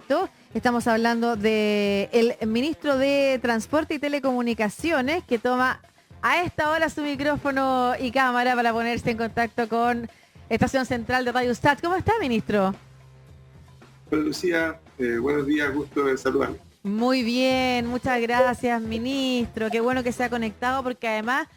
Exacto, estamos hablando de el ministro de Transporte y Telecomunicaciones que toma a esta hora su micrófono y cámara para ponerse en contacto con Estación Central de Radio USAT. ¿Cómo está, ministro? Hola Lucía, buenos días, gusto de saludarle. Muy bien, muchas gracias, ministro. Qué bueno que se ha conectado porque además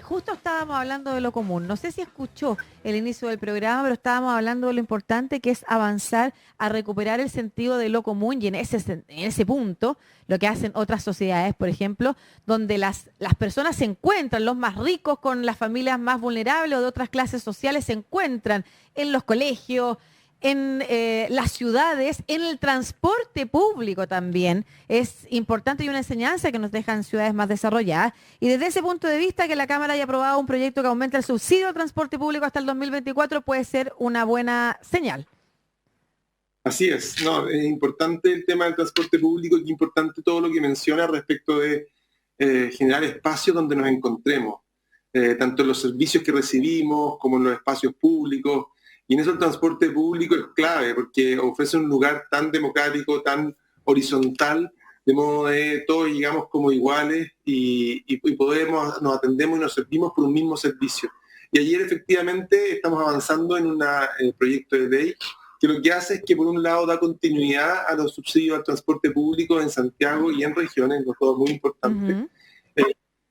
justo estábamos hablando de lo común. No sé si escuchó el inicio del programa, pero estábamos hablando de lo importante que es avanzar a recuperar el sentido de lo común y en ese punto, lo que hacen otras sociedades, por ejemplo, donde las personas se encuentran, los más ricos con las familias más vulnerables o de otras clases sociales se encuentran en los colegios, en las ciudades, en el transporte público también. Es importante y una enseñanza que nos dejan ciudades más desarrolladas. Y desde ese punto de vista, que la Cámara haya aprobado un proyecto que aumenta el subsidio al transporte público hasta el 2024 puede ser una buena señal. Así es, no, es importante el tema del transporte público y es importante todo lo que menciona respecto de generar espacios donde nos encontremos, tanto en los servicios que recibimos como en los espacios públicos. Y en eso el transporte público es clave porque ofrece un lugar tan democrático, tan horizontal, de modo de todos llegamos como iguales y podemos, nos atendemos y nos servimos por un mismo servicio. Y ayer efectivamente estamos avanzando en un proyecto de ley que lo que hace es que por un lado da continuidad a los subsidios al transporte público en Santiago y en regiones, lo todo muy importante. Uh-huh.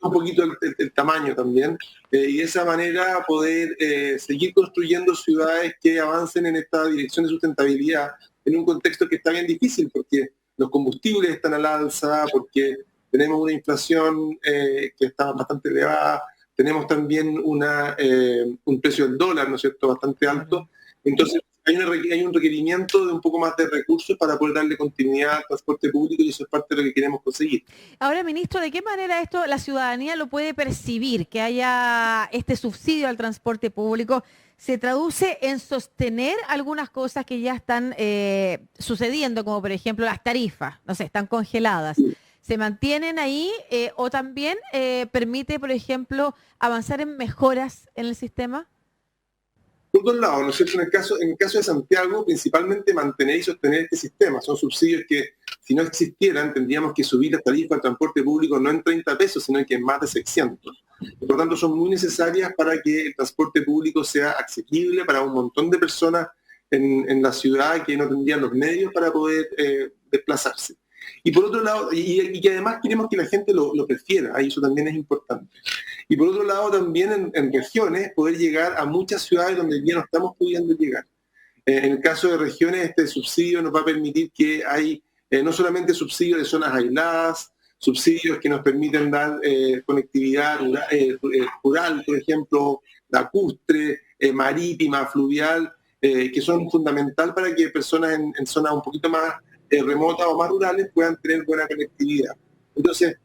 Un poquito el tamaño también, y de esa manera poder seguir construyendo ciudades que avancen en esta dirección de sustentabilidad en un contexto que está bien difícil, porque los combustibles están al alza, porque tenemos una inflación que está bastante elevada, tenemos también un precio del dólar, ¿no es cierto?, bastante alto. Entonces hay un requerimiento de un poco más de recursos para poder darle continuidad al transporte público y eso es parte de lo que queremos conseguir. Ahora, ministro, ¿de qué manera esto la ciudadanía lo puede percibir? Que haya este subsidio al transporte público, ¿se traduce en sostener algunas cosas que ya están sucediendo, como por ejemplo las tarifas, no sé, están congeladas? ¿Se mantienen ahí o también permite, por ejemplo, avanzar en mejoras en el sistema? Por dos lados, ¿no es cierto? En el caso de Santiago, principalmente mantener y sostener este sistema. Son subsidios que, si no existieran, tendríamos que subir las tarifas del transporte público no en 30 pesos, sino que en más de 600. Y por tanto, son muy necesarias para que el transporte público sea asequible para un montón de personas en la ciudad que no tendrían los medios para poder desplazarse. Y por otro lado, y que además queremos que la gente lo prefiera, y eso también es importante. Y por otro lado, también en regiones, poder llegar a muchas ciudades donde hoy día no estamos pudiendo llegar. En el caso de regiones, este subsidio nos va a permitir que hay no solamente subsidios de zonas aisladas, subsidios que nos permiten dar conectividad rural, por ejemplo, lacustre, marítima, fluvial, que son fundamental para que personas en zonas un poquito más remotas o más rurales puedan tener buena conectividad. Entonces,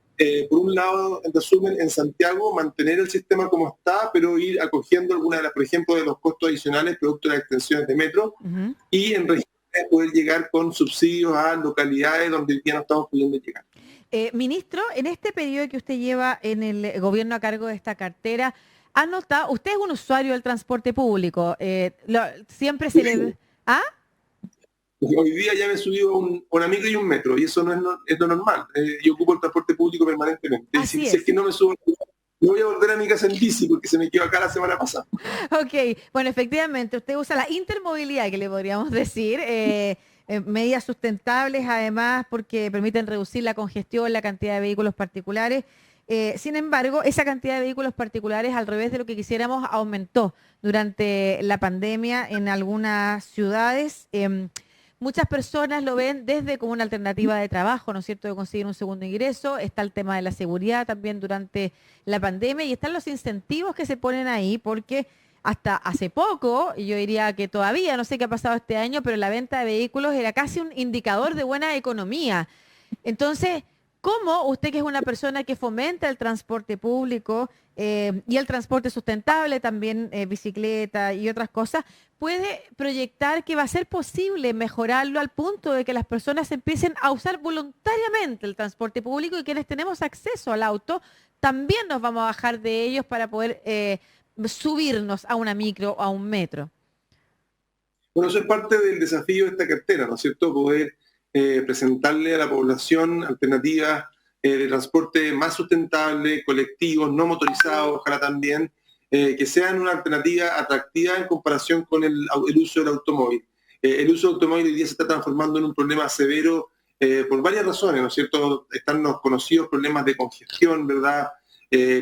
por un lado, en resumen, en Santiago mantener el sistema como está, pero ir acogiendo algunas de las, por ejemplo, de los costos adicionales producto de las extensiones de metro, Uh-huh. y en regiones poder llegar con subsidios a localidades donde ya no estamos pudiendo llegar. Ministro, en este periodo que usted lleva en el gobierno a cargo de esta cartera, ¿ha notado, usted es un usuario del transporte público, siempre se le... ¿Ah? Hoy día ya me he subido a una micro y un metro, y eso es lo normal. Yo ocupo el transporte público permanentemente. Y si es que no me subo, no voy a volver a mi casa en bici porque se me quedó acá la semana pasada. Ok, bueno, efectivamente, usted usa la intermovilidad, que le podríamos decir, medidas sustentables además porque permiten reducir la congestión, la cantidad de vehículos particulares. Sin embargo, esa cantidad de vehículos particulares, al revés de lo que quisiéramos, aumentó durante la pandemia en algunas ciudades. Muchas personas lo ven desde como una alternativa de trabajo, ¿no es cierto?, de conseguir un segundo ingreso. Está el tema de la seguridad también durante la pandemia y están los incentivos que se ponen ahí porque hasta hace poco, y yo diría que todavía, no sé qué ha pasado este año, pero la venta de vehículos era casi un indicador de buena economía. Entonces, ¿cómo usted, que es una persona que fomenta el transporte público y el transporte sustentable, también bicicleta y otras cosas, puede proyectar que va a ser posible mejorarlo al punto de que las personas empiecen a usar voluntariamente el transporte público y quienes tenemos acceso al auto también nos vamos a bajar de ellos para poder subirnos a una micro o a un metro? Bueno, eso es parte del desafío de esta cartera, ¿no es cierto? Poder presentarle a la población alternativas de transporte más sustentable, colectivos, no motorizados, ojalá también, que sean una alternativa atractiva en comparación con el uso del automóvil. El uso del automóvil hoy día se está transformando en un problema severo por varias razones, ¿no es cierto? Están los conocidos problemas de congestión, ¿verdad?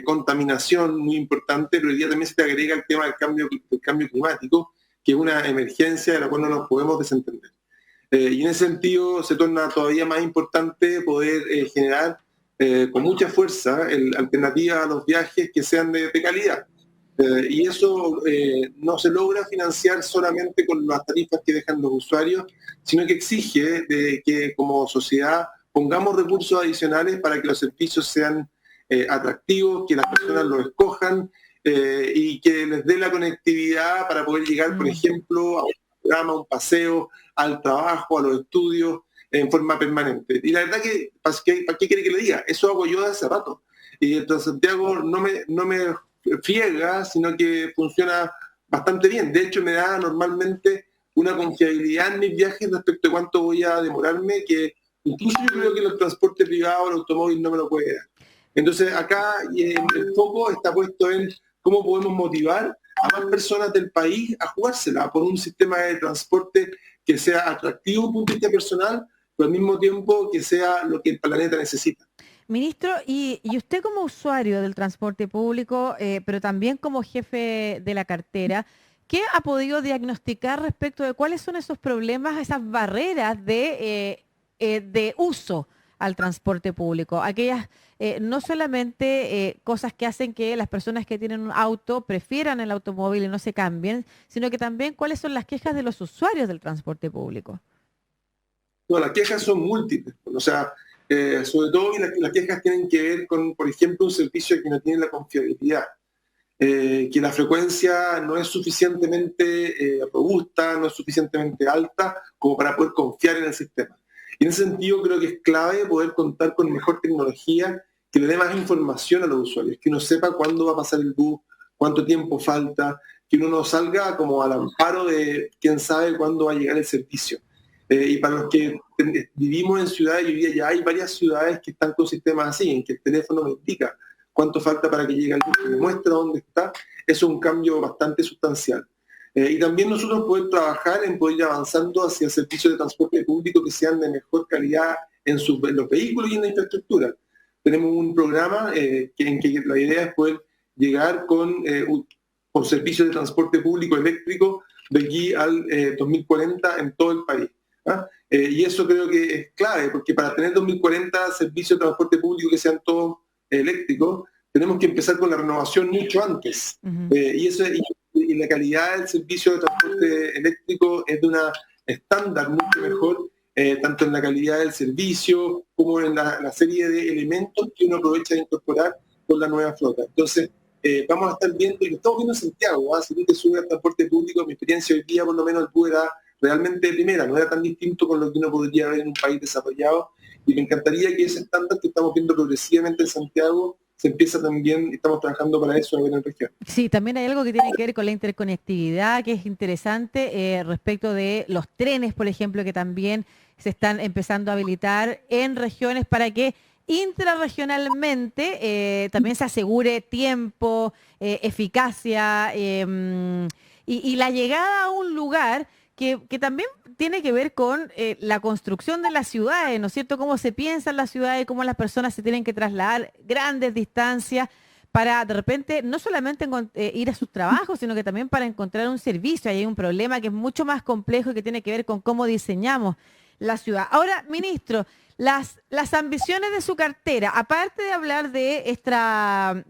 Contaminación muy importante, pero hoy día también se te agrega el tema del cambio climático, que es una emergencia de la cual no nos podemos desentender. Y en ese sentido se torna todavía más importante poder generar con mucha fuerza alternativas a los viajes que sean de calidad. Y eso no se logra financiar solamente con las tarifas que dejan los usuarios, sino que exige de que como sociedad pongamos recursos adicionales para que los servicios sean atractivos, que las personas los escojan y que les dé la conectividad para poder llegar, por ejemplo, a un programa, a un paseo, al trabajo, a los estudios, en forma permanente. Y la verdad que, ¿para qué quiere que le diga? Eso hago yo de hace rato. Y el Transantiago no me friega, sino que funciona bastante bien. De hecho, me da normalmente una confiabilidad en mis viajes respecto a cuánto voy a demorarme, que incluso yo creo que el transporte privado, el automóvil, no me lo puede dar. Entonces, acá el foco está puesto en cómo podemos motivar a más personas del país a jugársela por un sistema de transporte que sea atractivo desde un punto de vista personal, pero al mismo tiempo que sea lo que el planeta necesita. Ministro, y usted como usuario del transporte público, pero también como jefe de la cartera, ¿qué ha podido diagnosticar respecto de cuáles son esos problemas, esas barreras de uso al transporte público? Aquellas, no solamente cosas que hacen que las personas que tienen un auto prefieran el automóvil y no se cambien, sino que también cuáles son las quejas de los usuarios del transporte público. No, las quejas son múltiples. O sea, sobre todo las quejas tienen que ver con, por ejemplo, un servicio que no tiene la confiabilidad, que la frecuencia no es suficientemente robusta, no es suficientemente alta como para poder confiar en el sistema. Y en ese sentido creo que es clave poder contar con mejor tecnología que le dé más información a los usuarios, que uno sepa cuándo va a pasar el bus, cuánto tiempo falta, que uno no salga como al amparo de quién sabe cuándo va a llegar el servicio. Y para los que vivimos en ciudades, hoy día ya hay varias ciudades que están con sistemas así, en que el teléfono me indica cuánto falta para que llegue el bus, me muestra dónde está. Eso es un cambio bastante sustancial. Y también nosotros poder trabajar en poder ir avanzando hacia servicios de transporte público que sean de mejor calidad en los vehículos y en la infraestructura. Tenemos un programa en que la idea es poder llegar con servicios de transporte público eléctrico de aquí al 2040 en todo el país. Y eso creo que es clave, porque para tener 2040 servicios de transporte público que sean todos eléctricos, tenemos que empezar con la renovación mucho antes. Y la calidad del servicio de transporte eléctrico es de una estándar mucho mejor, tanto en la calidad del servicio como en la serie de elementos que uno aprovecha de incorporar con la nueva flota. Entonces, vamos a estar viendo, y lo estamos viendo en Santiago, si tú te subes al transporte público, mi experiencia hoy día por lo menos el bus era realmente de primera, no era tan distinto con lo que uno podría ver en un país desarrollado, y me encantaría que ese estándar que estamos viendo progresivamente en Santiago se empieza también, estamos trabajando para eso en la región. Sí, también hay algo que tiene que ver con la interconectividad, que es interesante respecto de los trenes, por ejemplo, que también se están empezando a habilitar en regiones para que intrarregionalmente también se asegure tiempo, eficacia y la llegada a un lugar que también tiene que ver con la construcción de las ciudades, ¿no es cierto? Cómo se piensa en las ciudades, cómo las personas se tienen que trasladar grandes distancias para de repente no solamente ir a sus trabajos, sino que también para encontrar un servicio. Ahí hay un problema que es mucho más complejo y que tiene que ver con cómo diseñamos la ciudad. Ahora, ministro, las ambiciones de su cartera, aparte de hablar de esta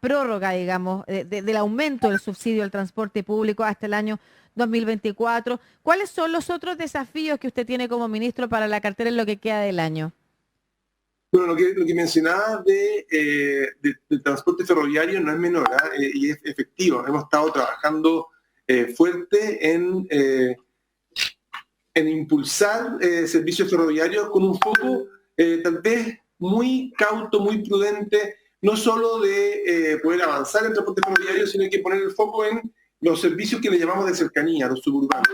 prórroga, digamos, del aumento del subsidio al transporte público hasta el año 2024, ¿cuáles son los otros desafíos que usted tiene como ministro para la cartera en lo que queda del año? Bueno, lo que mencionaba del transporte ferroviario no es menor, y es efectivo. Hemos estado trabajando fuerte en impulsar servicios ferroviarios con un foco tal vez muy cauto, muy prudente, no solo de poder avanzar en el transporte ferroviario, sino que poner el foco en los servicios que le llamamos de cercanía, los suburbanos.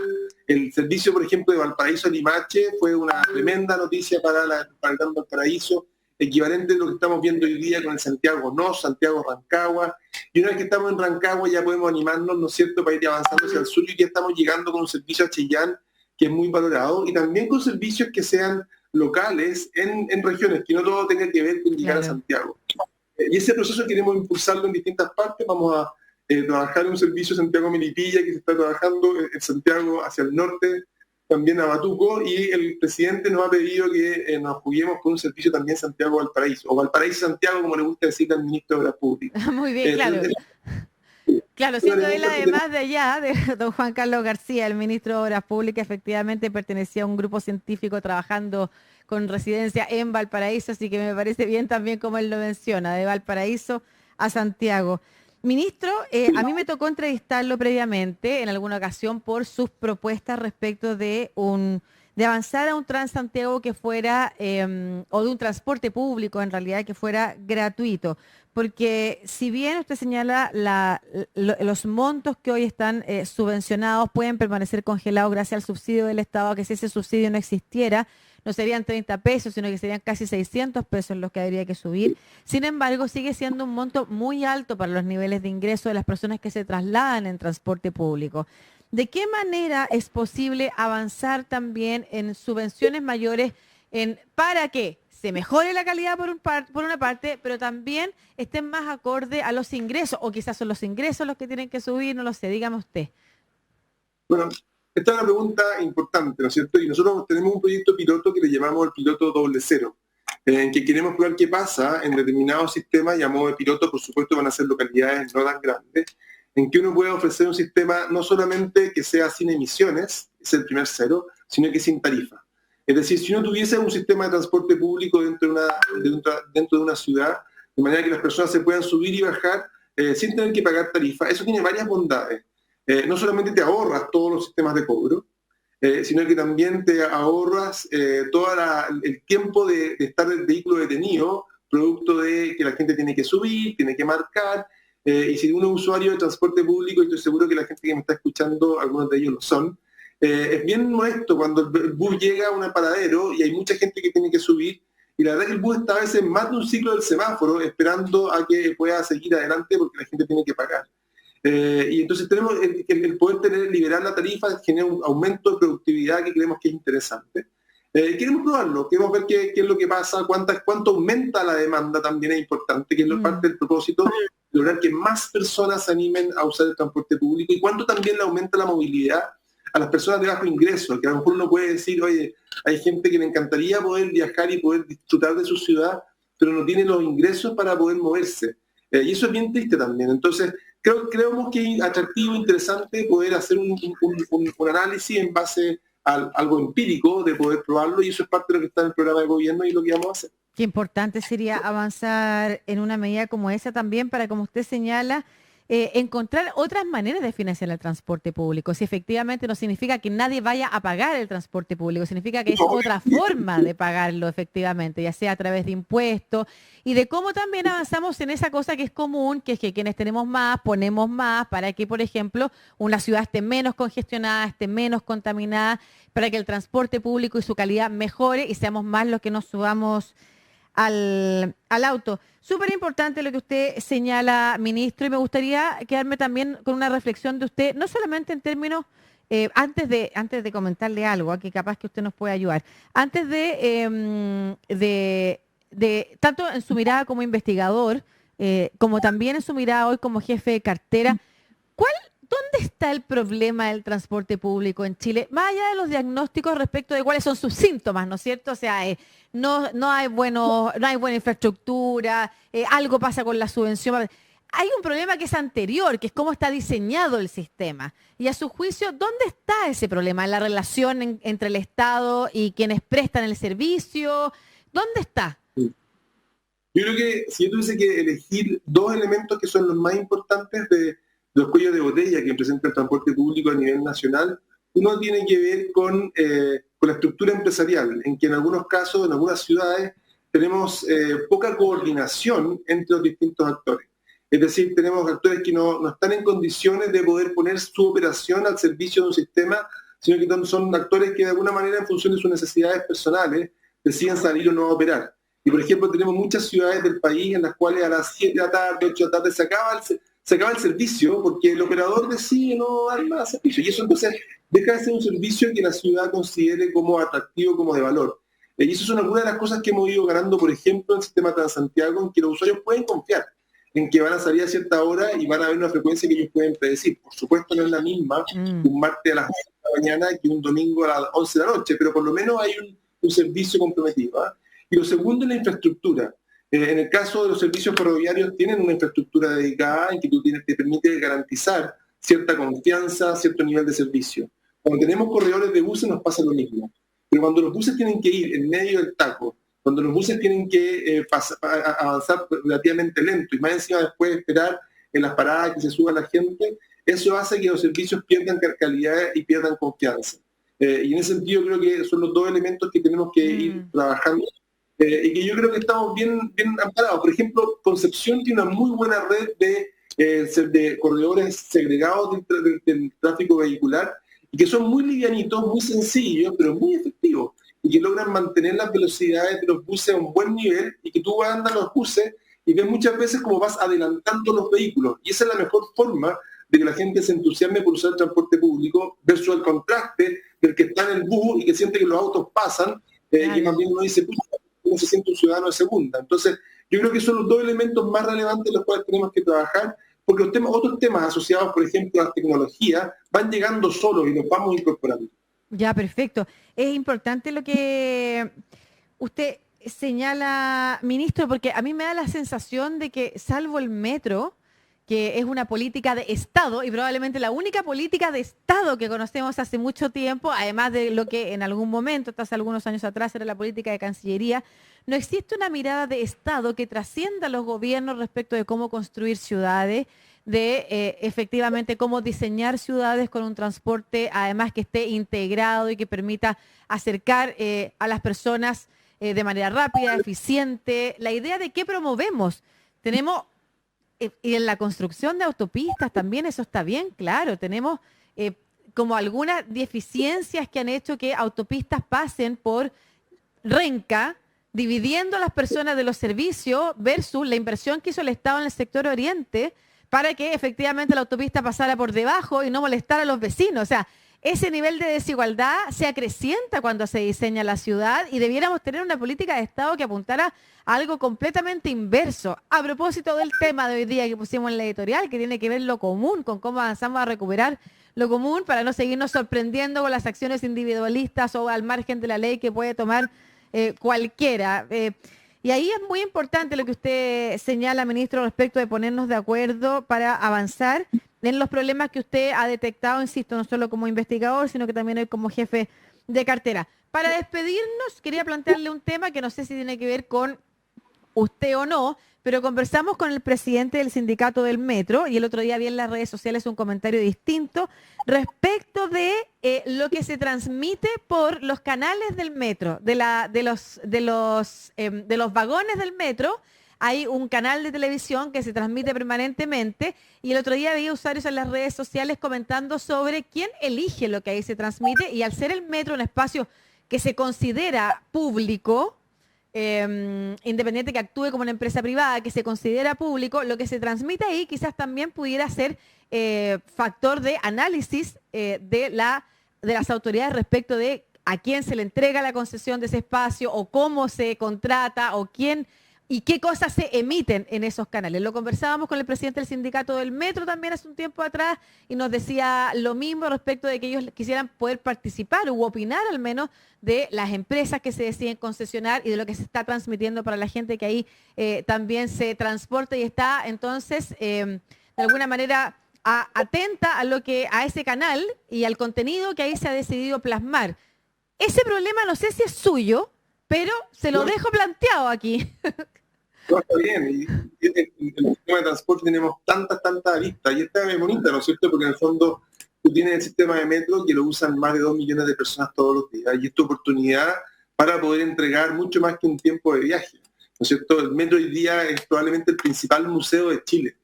El servicio, por ejemplo, de Valparaíso a Limache fue una tremenda noticia para el Gran Valparaíso, equivalente a lo que estamos viendo hoy día con el Santiago No, Santiago Rancagua. Y una vez que estamos en Rancagua ya podemos animarnos, ¿no es cierto?, para ir avanzando hacia el sur, y ya estamos llegando con un servicio a Chillán que es muy valorado, y también con servicios que sean locales en regiones, que no todo tenga que ver con llegar a Santiago. Y ese proceso queremos impulsarlo en distintas partes. Vamos a trabajar en un servicio Santiago-Melipilla que se está trabajando en Santiago hacia el norte, también a Batuco, y el presidente nos ha pedido que nos juguemos con un servicio también Santiago-Valparaíso, o Valparaíso-Santiago, como le gusta decir al ministro de Obras Públicas. Muy bien, claro. Claro, siendo él además de allá, de don Juan Carlos García, el ministro de Obras Públicas, efectivamente pertenecía a un grupo científico trabajando con residencia en Valparaíso, así que me parece bien también como él lo menciona, de Valparaíso a Santiago. Ministro, a mí me tocó entrevistarlo previamente en alguna ocasión por sus propuestas respecto de avanzar a un Transantiago que fuera, o de un transporte público en realidad que fuera gratuito. Porque si bien usted señala los montos que hoy están subvencionados pueden permanecer congelados gracias al subsidio del Estado, que si ese subsidio no existiera, no serían 30 pesos, sino que serían casi 600 pesos los que habría que subir. Sin embargo, sigue siendo un monto muy alto para los niveles de ingreso de las personas que se trasladan en transporte público. ¿De qué manera es posible avanzar también en subvenciones mayores para que se mejore la calidad por una parte, pero también estén más acorde a los ingresos, o quizás son los ingresos los que tienen que subir, no lo sé, dígame usted? Bueno, esta es una pregunta importante, ¿no es cierto? Y nosotros tenemos un proyecto piloto que le llamamos el piloto 00, en que queremos probar qué pasa en determinados sistemas, y a modo de piloto, por supuesto, van a ser localidades no tan grandes, en que uno puede ofrecer un sistema no solamente que sea sin emisiones, es el primer cero, sino que sin tarifa. Es decir, si uno tuviese un sistema de transporte público dentro de una ciudad, de manera que las personas se puedan subir y bajar sin tener que pagar tarifa, eso tiene varias bondades. No solamente te ahorras todos los sistemas de cobro, sino que también te ahorras todo el tiempo de estar el vehículo detenido, producto de que la gente tiene que subir, tiene que marcar, y si uno es usuario de transporte público, y estoy seguro que la gente que me está escuchando, algunos de ellos lo son, es bien molesto cuando el bus llega a un paradero y hay mucha gente que tiene que subir, y la verdad que el bus está a veces más de un ciclo del semáforo esperando a que pueda seguir adelante porque la gente tiene que pagar. Y entonces tenemos el poder liberar la tarifa, genera un aumento de productividad que creemos que es interesante. Queremos probarlo, queremos ver qué es lo que pasa, cuánto aumenta la demanda, también es importante, que es parte del propósito, lograr que más personas se animen a usar el transporte público, y cuánto también le aumenta la movilidad a las personas de bajo ingreso, que a lo mejor uno puede decir, oye, hay gente que le encantaría poder viajar y poder disfrutar de su ciudad, pero no tiene los ingresos para poder moverse. Y eso es bien triste también. Entonces, creemos que es atractivo, interesante poder hacer un análisis en base a algo empírico, de poder probarlo, y eso es parte de lo que está en el programa de gobierno y lo que vamos a hacer. Qué importante sería avanzar en una medida como esa también para, como usted señala, encontrar otras maneras de financiar el transporte público. Si efectivamente no significa que nadie vaya a pagar el transporte público, significa que es otra forma de pagarlo efectivamente, ya sea a través de impuestos, y de cómo también avanzamos en esa cosa que es común, que es que quienes tenemos más, ponemos más para que, por ejemplo, una ciudad esté menos congestionada, esté menos contaminada, para que el transporte público y su calidad mejore y seamos más los que nos subamos al auto. Súper importante lo que usted señala, ministro, y me gustaría quedarme también con una reflexión de usted, no solamente en términos, antes de comentarle algo, que capaz que usted nos puede ayudar, antes de tanto en su mirada como investigador, como también en su mirada hoy como jefe de cartera, ¿dónde está el problema del transporte público en Chile? Más allá de los diagnósticos respecto de cuáles son sus síntomas, ¿no es cierto? O sea, no hay buena infraestructura, algo pasa con la subvención. Hay un problema que es anterior, que es cómo está diseñado el sistema. Y a su juicio, ¿dónde está ese problema? ¿En la relación entre el Estado y quienes prestan el servicio? ¿Dónde está? Yo creo que si yo tuviese que elegir dos elementos que son los más importantes de los cuellos de botella que presenta el transporte público a nivel nacional, uno tiene que ver con la estructura empresarial, en que en algunos casos, en algunas ciudades, tenemos poca coordinación entre los distintos actores. Es decir, tenemos actores que no están en condiciones de poder poner su operación al servicio de un sistema, sino que son actores que de alguna manera, en función de sus necesidades personales, deciden salir o no a operar. Y por ejemplo, tenemos muchas ciudades del país en las cuales a las 7 de la tarde, 8 de la tarde se acaba el servicio porque el operador decide no dar más servicio. Y eso entonces deja de ser un servicio que la ciudad considere como atractivo, como de valor. Y eso es alguna de las cosas que hemos ido ganando, por ejemplo, en el sistema Transantiago, en que los usuarios pueden confiar en que van a salir a cierta hora y van a haber una frecuencia que ellos pueden predecir. Por supuesto no es la misma un martes a las 8 de la mañana que un domingo a las 11 de la noche, pero por lo menos hay un servicio comprometido. Y lo segundo es la infraestructura. En el caso de los servicios ferroviarios tienen una infraestructura dedicada en que te permite garantizar cierta confianza, cierto nivel de servicio. Cuando tenemos corredores de buses nos pasa lo mismo. Pero cuando los buses tienen que ir en medio del taco, cuando los buses tienen que avanzar relativamente lento y más encima después esperar en las paradas que se suba la gente, eso hace que los servicios pierdan calidad y pierdan confianza. Y en ese sentido creo que son los dos elementos que tenemos que ir trabajando y que yo creo que estamos bien amparados. Por ejemplo, Concepción tiene una muy buena red de corredores segregados del tráfico vehicular y que son muy livianitos, muy sencillos, pero muy efectivos, y que logran mantener las velocidades de los buses a un buen nivel y que tú andas los buses y ves muchas veces cómo vas adelantando los vehículos. Y esa es la mejor forma de que la gente se entusiasme por usar el transporte público versus el contraste del que está en el bus y que siente que los autos pasan y que también uno dice, uno se siente un ciudadano de segunda. Entonces, yo creo que son los dos elementos más relevantes en los cuales tenemos que trabajar, porque otros temas asociados, por ejemplo, a la tecnología, van llegando solos y los vamos incorporando. Ya, perfecto. Es importante lo que usted señala, ministro, porque a mí me da la sensación de que, salvo el metro, que es una política de Estado y probablemente la única política de Estado que conocemos hace mucho tiempo, además de lo que en algún momento, hasta hace algunos años atrás, era la política de Cancillería, no existe una mirada de Estado que trascienda a los gobiernos respecto de cómo construir ciudades, de efectivamente cómo diseñar ciudades con un transporte además que esté integrado y que permita acercar a las personas de manera rápida, eficiente. La idea de qué promovemos. Tenemos, y en la construcción de autopistas también eso está bien claro, tenemos como algunas deficiencias que han hecho que autopistas pasen por renca, dividiendo a las personas de los servicios versus la inversión que hizo el Estado en el sector oriente para que efectivamente la autopista pasara por debajo y no molestara a los vecinos. O sea, ese nivel de desigualdad se acrecienta cuando se diseña la ciudad y debiéramos tener una política de Estado que apuntara a algo completamente inverso. A propósito del tema de hoy día que pusimos en la editorial, que tiene que ver lo común, con cómo avanzamos a recuperar lo común para no seguirnos sorprendiendo con las acciones individualistas o al margen de la ley que puede tomar cualquiera. Y ahí es muy importante lo que usted señala, ministro, respecto de ponernos de acuerdo para avanzar en los problemas que usted ha detectado, insisto, no solo como investigador, sino que también hoy como jefe de cartera. Para despedirnos, quería plantearle un tema que no sé si tiene que ver con usted o no, pero conversamos con el presidente del sindicato del metro y el otro día vi en las redes sociales un comentario distinto respecto de lo que se transmite por los canales del metro, de los vagones del metro. Hay un canal de televisión que se transmite permanentemente y el otro día vi usuarios en las redes sociales comentando sobre quién elige lo que ahí se transmite, y al ser el metro un espacio que se considera público, independiente que actúe como una empresa privada, que se considera público, lo que se transmite ahí quizás también pudiera ser factor de análisis de las autoridades respecto de a quién se le entrega la concesión de ese espacio o cómo se contrata o quién y qué cosas se emiten en esos canales. Lo conversábamos con el presidente del sindicato del metro también hace un tiempo atrás y nos decía lo mismo respecto de que ellos quisieran poder participar u opinar al menos de las empresas que se deciden concesionar y de lo que se está transmitiendo para la gente que ahí también se transporta y está entonces de alguna manera atenta a ese canal y al contenido que ahí se ha decidido plasmar. Ese problema no sé si es suyo, pero se lo dejo planteado aquí. No, está bien. Y en el sistema de transporte tenemos tantas aristas. Y esta es bonita, ¿no es cierto? Porque en el fondo tú tienes el sistema de metro que lo usan más de 2 millones de personas todos los días. Y es tu oportunidad para poder entregar mucho más que un tiempo de viaje, ¿no es cierto? El metro hoy día es probablemente el principal museo de Chile.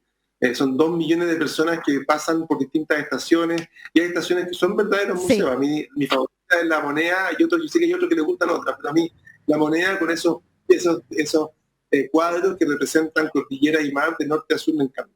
Son 2 millones de personas que pasan por distintas estaciones, y hay estaciones que son verdaderos museos. A mí, mi favorita es La Moneda, y yo sé que hay otros que les gustan otras, pero a mí La Moneda con esos cuadros que representan cordillera y mar de norte a sur me encanta.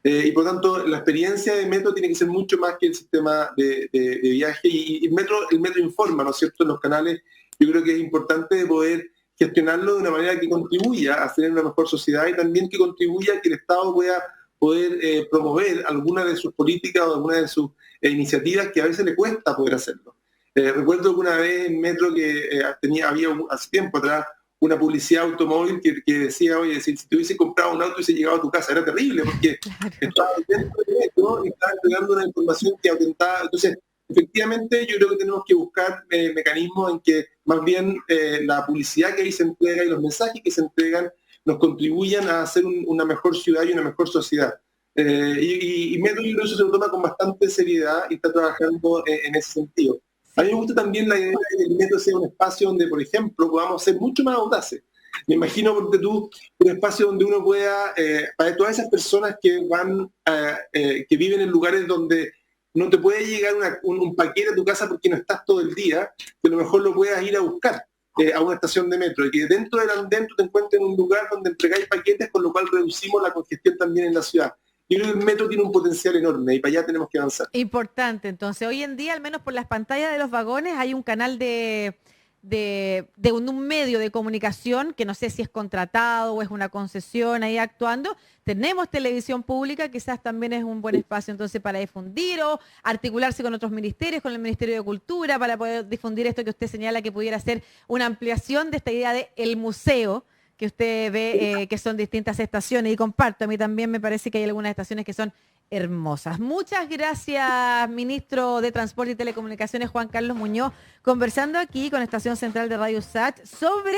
Y por tanto, la experiencia de metro tiene que ser mucho más que el sistema de viaje, y el metro informa, ¿no es cierto?, en los canales. Yo creo que es importante poder gestionarlo de una manera que contribuya a tener una mejor sociedad, y también que contribuya a que el Estado pueda poder promover alguna de sus políticas o alguna de sus iniciativas que a veces le cuesta poder hacerlo. Recuerdo que una vez en metro que había hace tiempo atrás una publicidad automóvil que decía, oye, si te hubiese comprado un auto y hubiese llegado a tu casa, era terrible, porque estaba dentro de metro y estaba entregando una información que atentaba. Entonces, efectivamente, yo creo que tenemos que buscar mecanismos en que más bien la publicidad que ahí se entrega y los mensajes que se entregan nos contribuyan a hacer una mejor ciudad y una mejor sociedad. Y Metro, yo creo que eso se lo toma con bastante seriedad y está trabajando en ese sentido. A mí me gusta también la idea de que el metro sea un espacio donde, por ejemplo, podamos ser mucho más audaces. Me imagino, porque tú, un espacio donde uno pueda, para todas esas personas que que viven en lugares donde no te puede llegar un paquete a tu casa porque no estás todo el día, que a lo mejor lo puedas ir a buscar a una estación de metro, y que dentro del andén tú te encuentres en un lugar donde entregáis paquetes, con lo cual reducimos la congestión también en la ciudad. Yo creo que el metro tiene un potencial enorme y para allá tenemos que avanzar. Importante, entonces, hoy en día, al menos por las pantallas de los vagones, hay un canal de un medio de comunicación que no sé si es contratado o es una concesión ahí actuando. Tenemos televisión pública, quizás también es un buen espacio entonces para difundir o articularse con otros ministerios, con el Ministerio de Cultura, para poder difundir esto que usted señala que pudiera ser una ampliación de esta idea de el museo, que usted ve que son distintas estaciones, y comparto, a mí también me parece que hay algunas estaciones que son hermosas. Muchas gracias, ministro de Transporte y Telecomunicaciones, Juan Carlos Muñoz, conversando aquí con Estación Central de Radio USACH sobre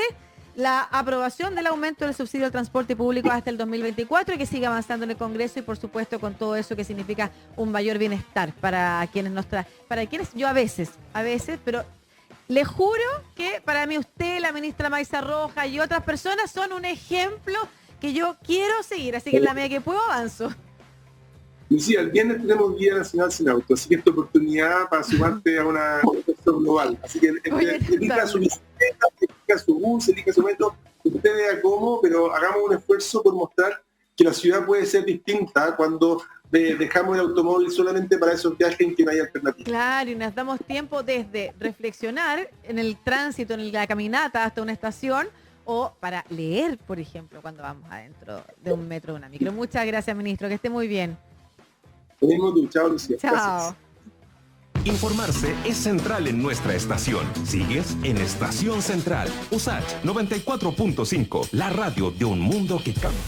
la aprobación del aumento del subsidio al transporte público hasta el 2024 y que siga avanzando en el Congreso, y por supuesto con todo eso que significa un mayor bienestar para quienes yo a veces, pero le juro que para mí usted, la ministra Maisa Rojas y otras personas son un ejemplo que yo quiero seguir, así que en la medida que puedo avanzo. Lucía, el viernes tenemos Día Nacional Sin Auto, así que esta oportunidad para sumarte a una cuestión global. Así que elija su bicicleta, elija su bus, elija su metro, usted vea cómo, pero hagamos un esfuerzo por mostrar que la ciudad puede ser distinta cuando dejamos el automóvil solamente para esos viajes en que no hay alternativa. Claro, y nos damos tiempo desde reflexionar en el tránsito, en la caminata hasta una estación, o para leer, por ejemplo, cuando vamos adentro de un metro o de una micro. Muchas gracias, ministro, que esté muy bien. Lo mismo tú, chao, Lucía. Chao. Gracias. Informarse es central en nuestra estación. Sigues en Estación Central. USACH 94.5, la radio de un mundo que cambia.